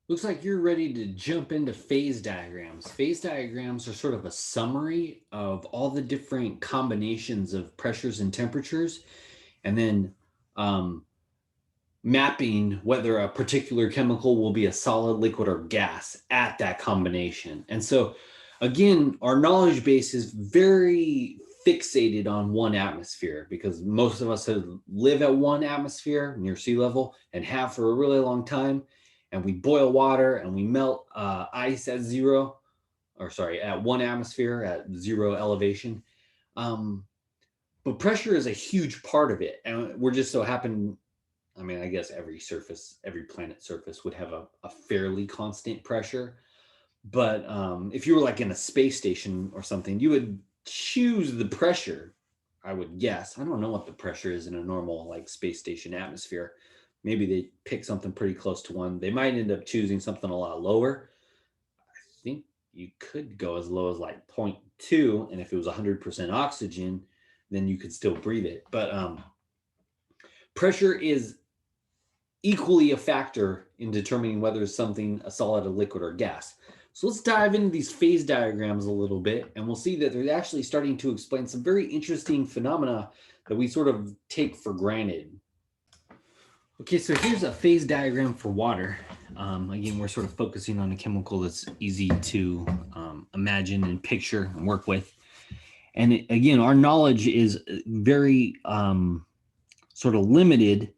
Looks like you're ready to jump into phase diagrams. Phase diagrams are sort of a summary of all the different combinations of pressures and temperatures, and then um, mapping whether a particular chemical will be a solid, liquid, or gas at that combination. And so, again, our knowledge base is very fixated on one atmosphere because most of us live at one atmosphere near sea level and have for a really long time. And we boil water and we melt ice at zero, or sorry, at one atmosphere at zero elevation. Um, but pressure is a huge part of it. And we're just so happen I mean, I guess every surface, every planet surface would have a fairly constant pressure. But if you were like in a space station or something, you would choose the pressure, I would guess. I don't know what the pressure is in a normal like space station atmosphere. Maybe they pick something pretty close to one. They might end up choosing something a lot lower. I think you could go as low as like zero point 0.2. And if it was 100% oxygen, then you could still breathe it. But pressure is equally a factor in determining whether something a solid, a liquid, or gas. So let's dive into these phase diagrams a little bit, and we'll see that they're actually starting to explain some very interesting phenomena that we sort of take for granted. Okay, so here's a phase diagram for water. Again, we're sort of focusing on a chemical that's easy to imagine and picture and work with. And again, our knowledge is very sort of limited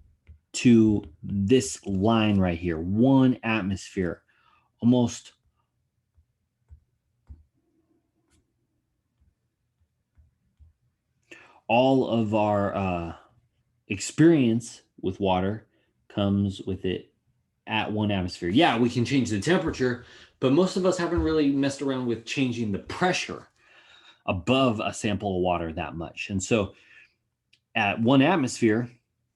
to this line right here, one atmosphere. Almost all of our experience with water comes with it at one atmosphere. Yeah, we can change the temperature, but most of us haven't really messed around with changing the pressure above a sample of water that much. And so at one atmosphere,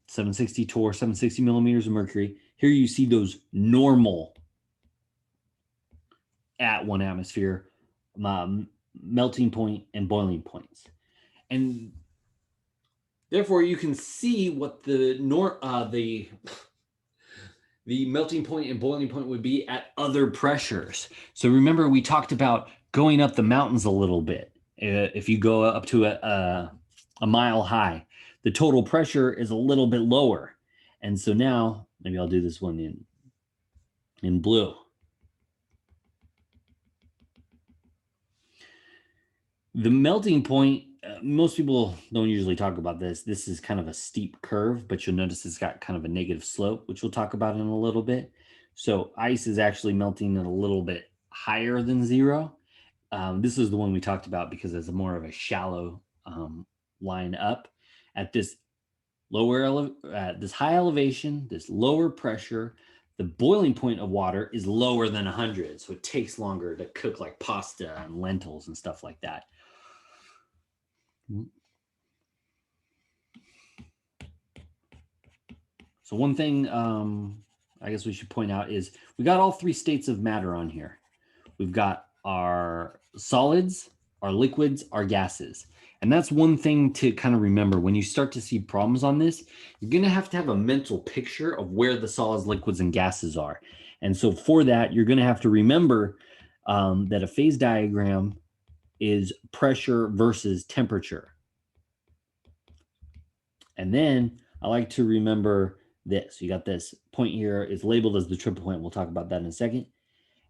760 torr, 760 millimeters of mercury, here you see those normal at one atmosphere melting point and boiling points. And therefore, you can see what the melting point and boiling point would be at other pressures. So remember, we talked about going up the mountains a little bit. If you go up to a mile high, the total pressure is a little bit lower. And so now, maybe I'll do this one in blue. The melting point, most people don't usually talk about this. This is kind of a steep curve, but you'll notice it's got kind of a negative slope, which we'll talk about in a little bit. So ice is actually melting at a little bit higher than zero. This is the one we talked about because it's more of a shallow line up at this this high elevation, this lower pressure. The boiling point of water is lower than 100, so it takes longer to cook like pasta and lentils and stuff like that. So one thing I guess we should point out is we got all three states of matter on here. We've got our solids, our liquids, our gases. And that's one thing to kind of remember when you start to see problems on this, you're going to have a mental picture of where the solids, liquids, and gases are. And so for that, you're going to have to remember that a phase diagram is pressure versus temperature. And then I like to remember this. You got this point here is labeled as the triple point. We'll talk about that in a second.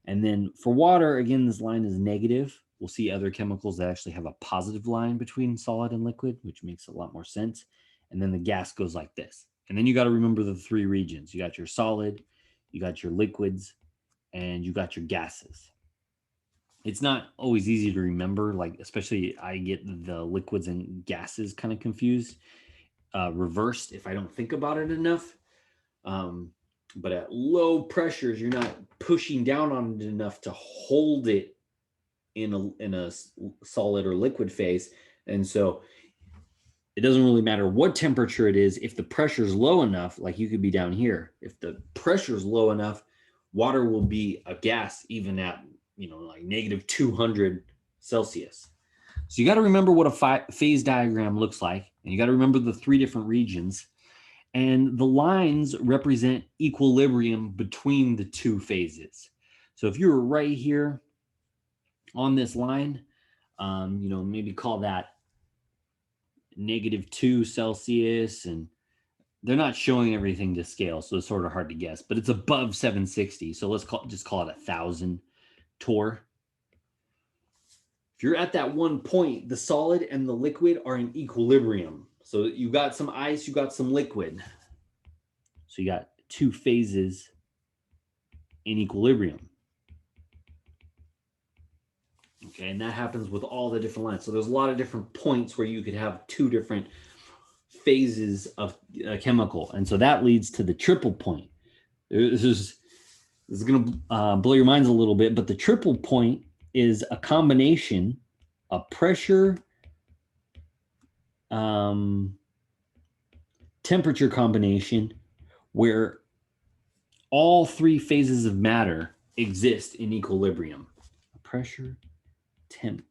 And then for water, again, this line is negative. We'll see other chemicals that actually have a positive line between solid and liquid, which makes a lot more sense. And then the gas goes like this. And then you got to remember the three regions. You got your solid, you got your liquids, and you got your gases. It's not always easy to remember, like, especially I get the liquids and gases kind of confused, reversed if I don't think about it enough. But at low pressures, you're not pushing down on it enough to hold it in a solid or liquid phase, and so it doesn't really matter what temperature it is. If the pressure is low enough, like you could be down here, if the pressure is low enough, water will be a gas even at like negative 200 Celsius. So you got to remember what a phase diagram looks like, and you got to remember the three different regions. And the lines represent equilibrium between the two phases. So if you were right here on this line, maybe call that -2 Celsius, and they're not showing everything to scale, so it's sort of hard to guess, but it's above 760. So let's just call it 1,000 torr. If you're at that one point, the solid and the liquid are in equilibrium. So you got some ice, you got some liquid. So you got two phases in equilibrium. Okay, and that happens with all the different lines. So there's a lot of different points where you could have two different phases of a chemical. And so that leads to the triple point. This is going to blow your minds a little bit, but the triple point is a combination of pressure, temperature combination, where all three phases of matter exist in equilibrium. Pressure, temp.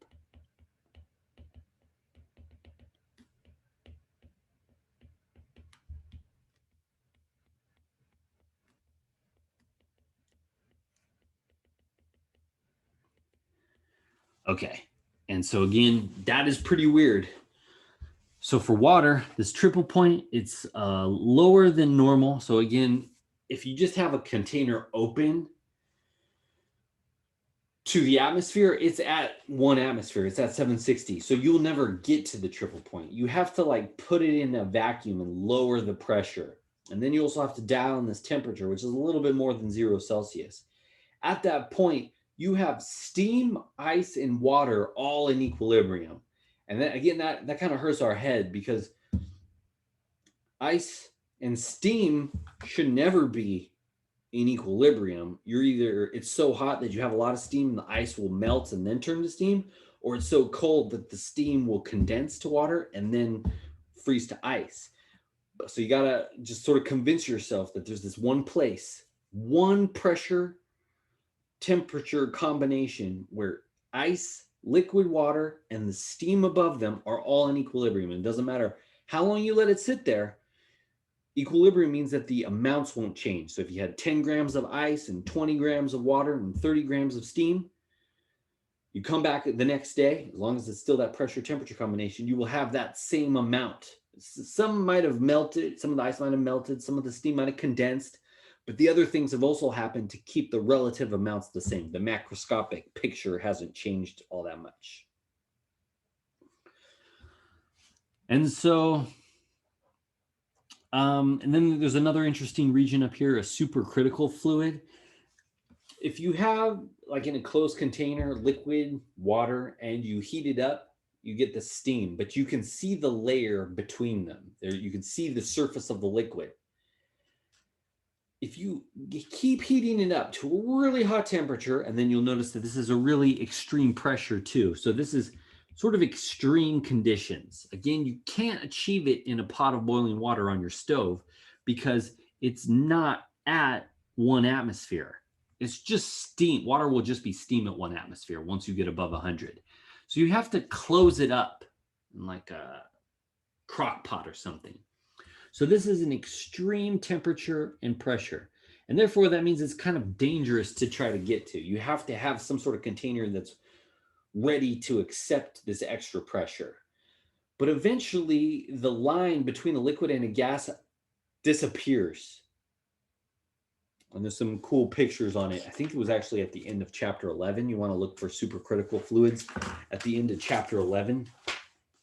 Okay, and so again, that is pretty weird. So for water, this triple point, it's lower than normal. So again, if you just have a container open to the atmosphere, it's at 1 atmosphere. It's at 760. So you'll never get to the triple point. You have to like put it in a vacuum and lower the pressure. And then you also have to dial in this temperature, which is a little bit more than 0 Celsius. At that point, you have steam, ice, and water all in equilibrium. And then again, that kind of hurts our head because ice and steam should never be in equilibrium. You're either, it's so hot that you have a lot of steam and the ice will melt and then turn to steam, or it's so cold that the steam will condense to water and then freeze to ice. So you gotta just sort of convince yourself that there's this one place, one pressure temperature combination where ice, liquid water, and the steam above them are all in equilibrium. It doesn't matter how long you let it sit there. Equilibrium means that the amounts won't change. So if you had 10 grams of ice and 20 grams of water and 30 grams of steam, you come back the next day, as long as it's still that pressure temperature combination, you will have that same amount. Some might have melted, some of the ice might have melted, some of the steam might have condensed, but the other things have also happened to keep the relative amounts the same. The macroscopic picture hasn't changed all that much. And so, and then there's another interesting region up here, a supercritical fluid. If you have, like in a closed container, liquid water, and you heat it up, you get the steam, but you can see the layer between them. There, you can see the surface of the liquid. If you keep heating it up to a really hot temperature, and then you'll notice that this is a really extreme pressure too. So this is sort of extreme conditions. Again, you can't achieve it in a pot of boiling water on your stove because it's not at 1 atmosphere. It's just steam. Water will just be steam at 1 atmosphere once you get above 100. So you have to close it up in like a crock pot or something. So this is an extreme temperature and pressure. And therefore, that means it's kind of dangerous to try to get to. You have to have some sort of container that's ready to accept this extra pressure. But eventually, the line between a liquid and a gas disappears. And there's some cool pictures on it. I think it was actually at the end of chapter 11. You want to look for supercritical fluids at the end of chapter 11.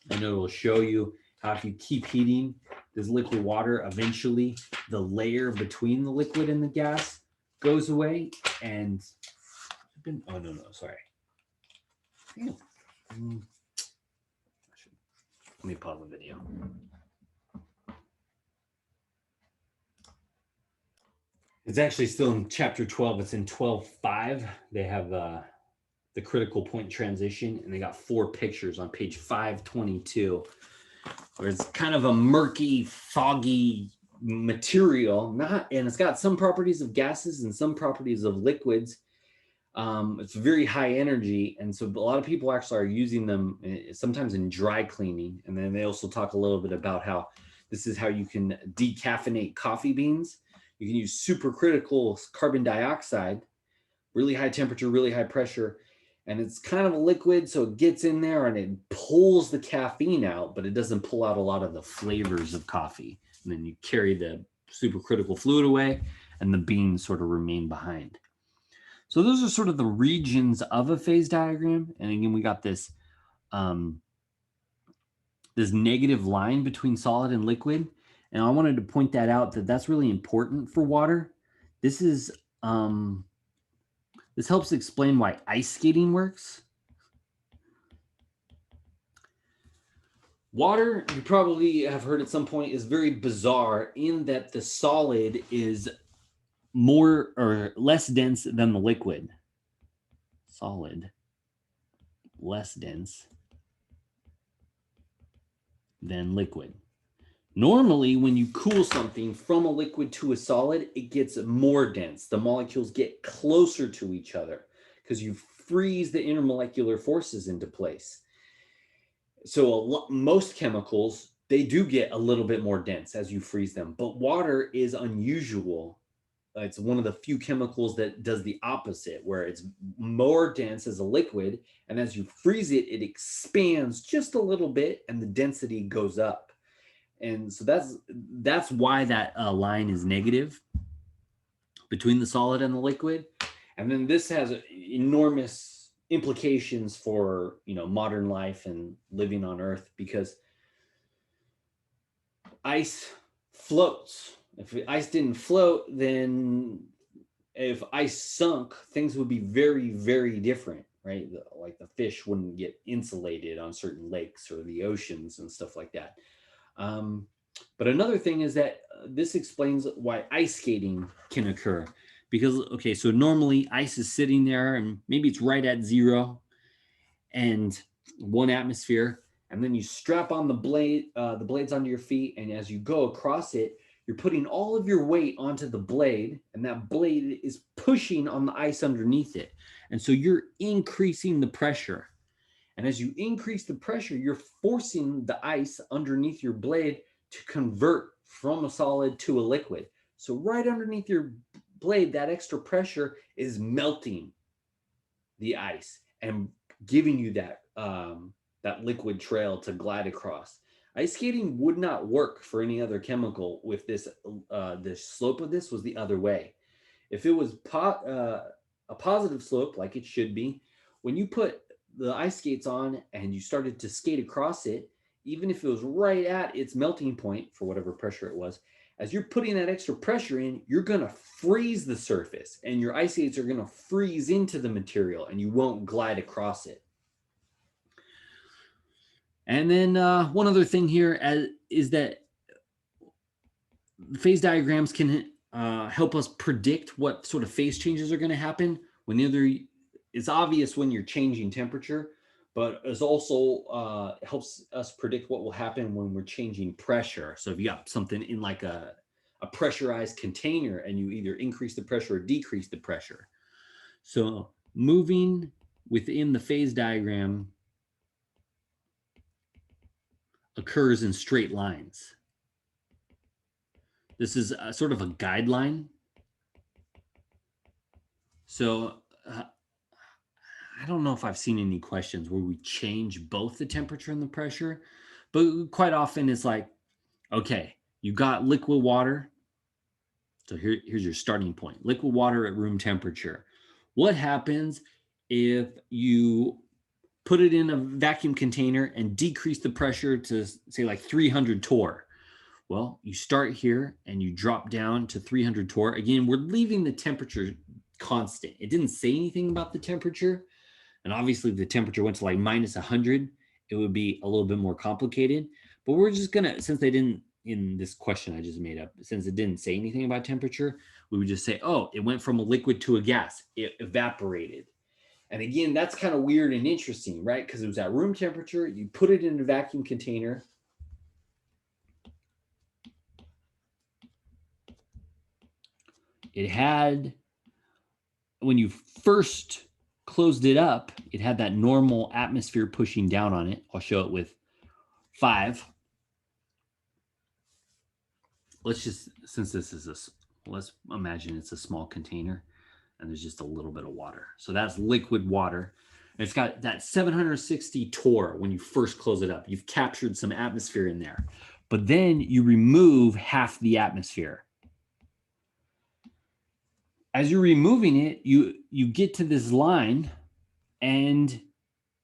And it will show you how if you keep heating this liquid water, eventually the layer between the liquid and the gas goes away. And oh, no, sorry. Let me pause the video. It's actually still in chapter 12. It's in 12.5. They have the critical point transition, and they got 4 pictures on page 522, where it's kind of a murky, foggy material, and it's got some properties of gases and some properties of liquids. It's very high energy, and so a lot of people actually are using them sometimes in dry cleaning. And then they also talk a little bit about how This is how you can decaffeinate coffee beans. You can use supercritical carbon dioxide, really high temperature, really high pressure, and it's kind of a liquid, so it gets in there and it pulls the caffeine out, but it doesn't pull out a lot of the flavors of coffee. And then you carry the supercritical fluid away, and the beans sort of remain behind. So those are sort of the regions of a phase diagram. And again, we got this this negative line between solid and liquid. And I wanted to point that out, that that's really important for water. This is this helps explain why ice skating works. Water, you probably have heard at some point, is very bizarre in that the solid is more or less dense than the liquid. Solid, less dense than liquid. Normally, when you cool something from a liquid to a solid, it gets more dense. The molecules get closer to each other because you freeze the intermolecular forces into place. So most chemicals, they do get a little bit more dense as you freeze them, but water is unusual. It's one of the few chemicals that does the opposite, where it's more dense as a liquid, and as you freeze it, it expands just a little bit and the density goes up. And so that's why that line is negative between the solid and the liquid. And then this has enormous implications for, you know, modern life and living on Earth, because ice floats. If ice didn't float, then if ice sunk, things would be very, very different, right? Like the fish wouldn't get insulated on certain lakes or the oceans and stuff like that. But another thing is that this explains why ice skating can occur. Because, okay, so normally ice is sitting there and maybe it's right at 0 and 1 atmosphere. And then you strap on the blades onto your feet. And as you go across it, you're putting all of your weight onto the blade, and that blade is pushing on the ice underneath it. And so you're increasing the pressure. And as you increase the pressure, you're forcing the ice underneath your blade to convert from a solid to a liquid. So right underneath your blade, that extra pressure is melting the ice and giving you that that liquid trail to glide across. Ice skating would not work for any other chemical with this. The slope of this was the other way. If it was a positive slope, like it should be, when you put the ice skates on and you started to skate across it, even if it was right at its melting point for whatever pressure it was, as you're putting that extra pressure in, you're going to freeze the surface, and your ice skates are going to freeze into the material, and you won't glide across it. And then one other thing here is that phase diagrams can help us predict what sort of phase changes are going to happen. It's obvious when you're changing temperature, but it also helps us predict what will happen when we're changing pressure. So if you got something in like a pressurized container and you either increase the pressure or decrease the pressure. So moving within the phase diagram occurs in straight lines. This is sort of a guideline. So I don't know if I've seen any questions where we change both the temperature and the pressure, but quite often it's like, okay, you got liquid water. So here's your starting point. Liquid water at room temperature. What happens if you put it in a vacuum container and decrease the pressure to, say, like 300 torr? Well, you start here and you drop down to 300 torr. Again, we're leaving the temperature constant. It didn't say anything about the temperature. And obviously, if the temperature went to like minus 100, it would be a little bit more complicated. But we're just going to, since they didn't, in this question I just made up, since it didn't say anything about temperature, we would just say, oh, it went from a liquid to a gas. It evaporated. And again, that's kind of weird and interesting, right? Because it was at room temperature. You put it in a vacuum container. It had, when you first closed it up, it had that normal atmosphere pushing down on it. I'll show it with 5. let's just, since this is let's imagine it's a small container and there's just a little bit of water. So that's liquid water. And it's got that 760 torr when you first close it up. You've captured some atmosphere in there. But then you remove half the atmosphere. As you're removing it, you get to this line and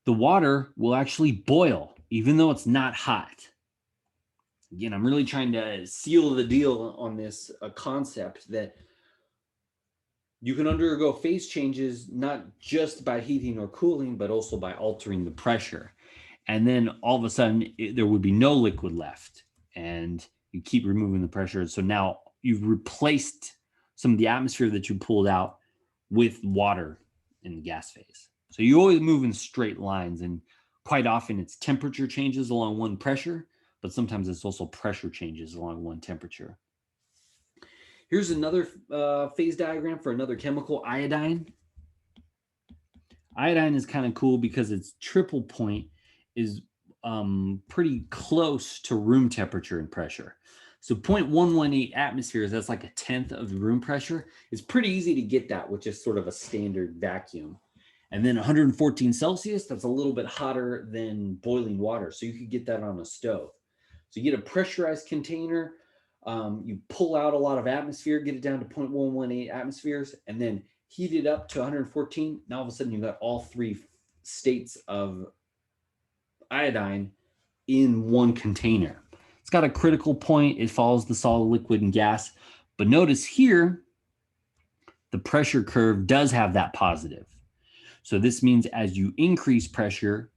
the water will actually boil, even though it's not hot. Again, I'm really trying to seal the deal on this concept that you can undergo phase changes not just by heating or cooling, but also by altering the pressure. And then all of a sudden, there would be no liquid left. And you keep removing the pressure. So now you've replaced some of the atmosphere that you pulled out with water in the gas phase. So you always move in straight lines. And quite often it's temperature changes along one pressure, but sometimes it's also pressure changes along one temperature. Here's another phase diagram for another chemical, iodine. Iodine is kind of cool because its triple point is pretty close to room temperature and pressure. So 0.118 atmospheres, that's like a tenth of the room pressure. It's pretty easy to get that with just sort of a standard vacuum. And then 114 Celsius, that's a little bit hotter than boiling water. So you could get that on a stove. So you get a pressurized container, you pull out a lot of atmosphere, get it down to 0.118 atmospheres, and then heat it up to 114. Now all of a sudden you've got all three states of iodine in one container. It's got a critical point. It follows the solid, liquid, and gas. But notice here, the pressure curve does have that positive. So this means as you increase pressure,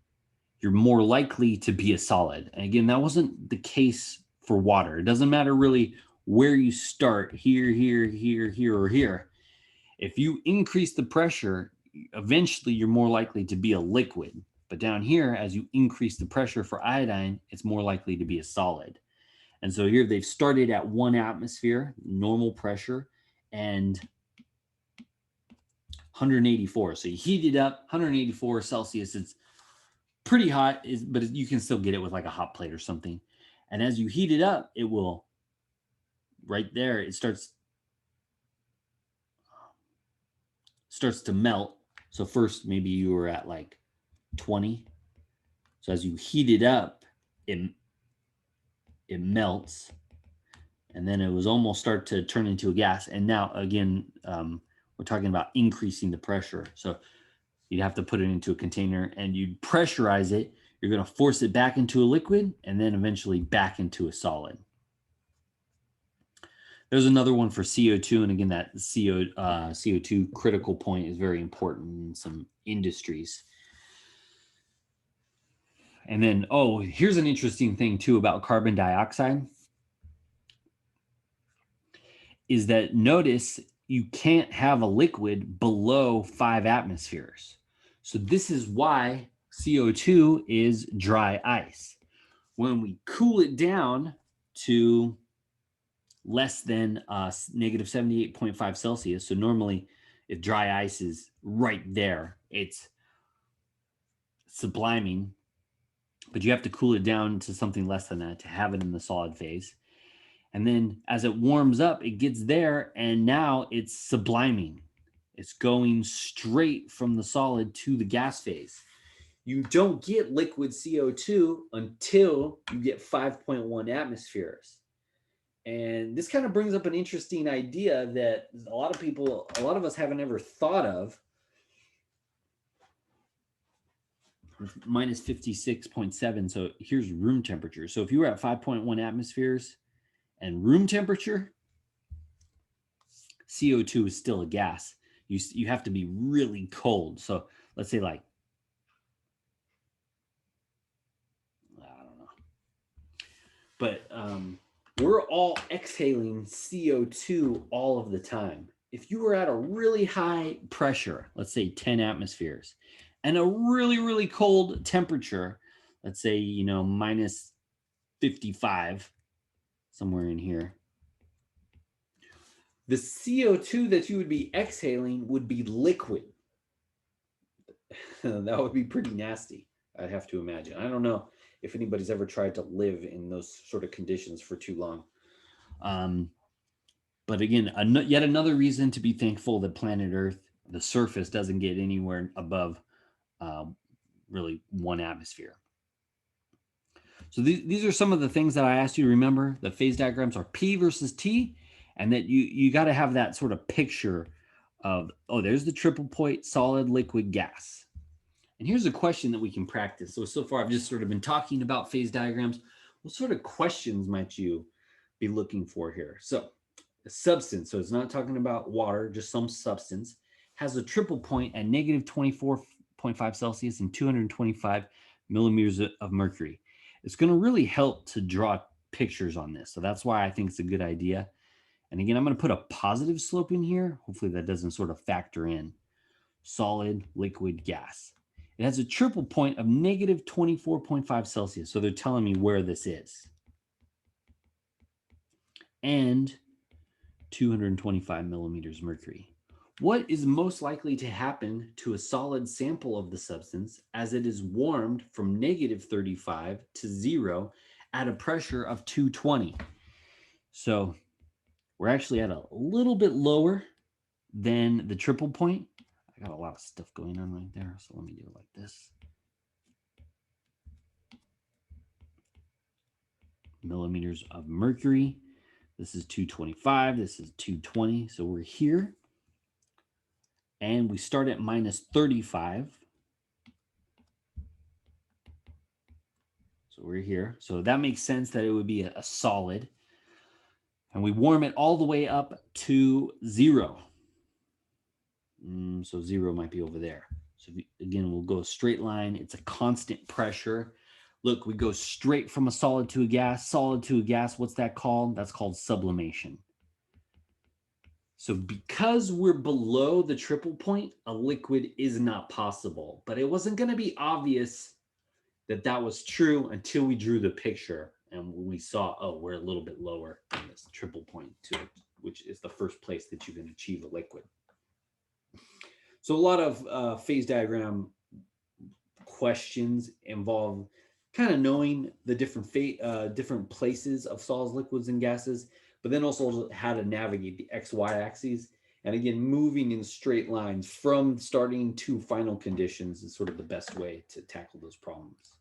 you're more likely to be a solid. And again, that wasn't the case for water. It doesn't matter really where you start, here, or here. If you increase the pressure, eventually you're more likely to be a liquid. But down here, as you increase the pressure for iodine, it's more likely to be a solid. And so here they've started at 1 atmosphere, normal pressure, and 184. So you heat it up, 184 Celsius. It's pretty hot, but you can still get it with like a hot plate or something. And as you heat it up, it will, right there, it starts to melt. So first, maybe you were at like 20. So as you heat it up, it melts. And then it was almost start to turn into a gas. And now, again, we're talking about increasing the pressure. So you'd have to put it into a container and you'd pressurize it. You're going to force it back into a liquid and then eventually back into a solid. There's another one for CO2. And again, that CO2 critical point is very important in some industries. And then, here's an interesting thing too about carbon dioxide is that notice you can't have a liquid below 5 atmospheres. So this is why CO2 is dry ice. When we cool it down to less than negative 78.5 Celsius, so normally if dry ice is right there, it's subliming, but you have to cool it down to something less than that to have it in the solid phase. And then as it warms up, it gets there and now it's subliming. It's going straight from the solid to the gas phase. You don't get liquid CO2 until you get 5.1 atmospheres. And this kind of brings up an interesting idea that a lot of us haven't ever thought of. Minus 56.7. So here's room temperature. So if you were at 5.1 atmospheres and room temperature, CO2 is still a gas. You have to be really cold. So let's say like, I don't know. But we're all exhaling CO2 all of the time. If you were at a really high pressure, let's say 10 atmospheres, and a really, really cold temperature, let's say, minus 55, somewhere in here, the CO2 that you would be exhaling would be liquid. That would be pretty nasty, I'd have to imagine. I don't know if anybody's ever tried to live in those sort of conditions for too long. But again, yet another reason to be thankful that planet Earth, the surface, doesn't get anywhere above uh, really 1 atmosphere. So these are some of the things that I asked you to remember. The phase diagrams are P versus T, and that you got to have that sort of picture of, oh, there's the triple point, solid, liquid, gas. And here's a question that we can practice. So far I've just sort of been talking about phase diagrams. What sort of questions might you be looking for here? So a substance, so it's not talking about water, just some substance, has a triple point at negative 24.5 Celsius and 225 millimeters of mercury. It's going to really help to draw pictures on this. So that's why I think it's a good idea. And again, I'm going to put a positive slope in here. Hopefully that doesn't sort of factor in. Solid, liquid, gas. It has a triple point of negative 24.5 Celsius. So they're telling me where this is. And 225 millimeters mercury. What is most likely to happen to a solid sample of the substance as it is warmed from negative 35 to 0 at a pressure of 220? So we're actually at a little bit lower than the triple point. I got a lot of stuff going on right there, so let me do it like this. Millimeters of mercury. This is 225, this is 220, so we're here. And we start at minus 35. So we're here. So that makes sense that it would be a solid. And we warm it all the way up to 0. So 0 might be over there. So again, we'll go straight line. It's a constant pressure. Look, we go straight from a solid to a gas. Solid to a gas, what's that called? That's called sublimation. So because we're below the triple point, a liquid is not possible. But it wasn't going to be obvious that that was true until we drew the picture and we saw, oh, we're a little bit lower than this triple point to it, which is the first place that you can achieve a liquid. So a lot of phase diagram questions involve kind of knowing the different places of solids, liquids, and gases, but then also how to navigate the XY axes. And again, moving in straight lines from starting to final conditions is sort of the best way to tackle those problems.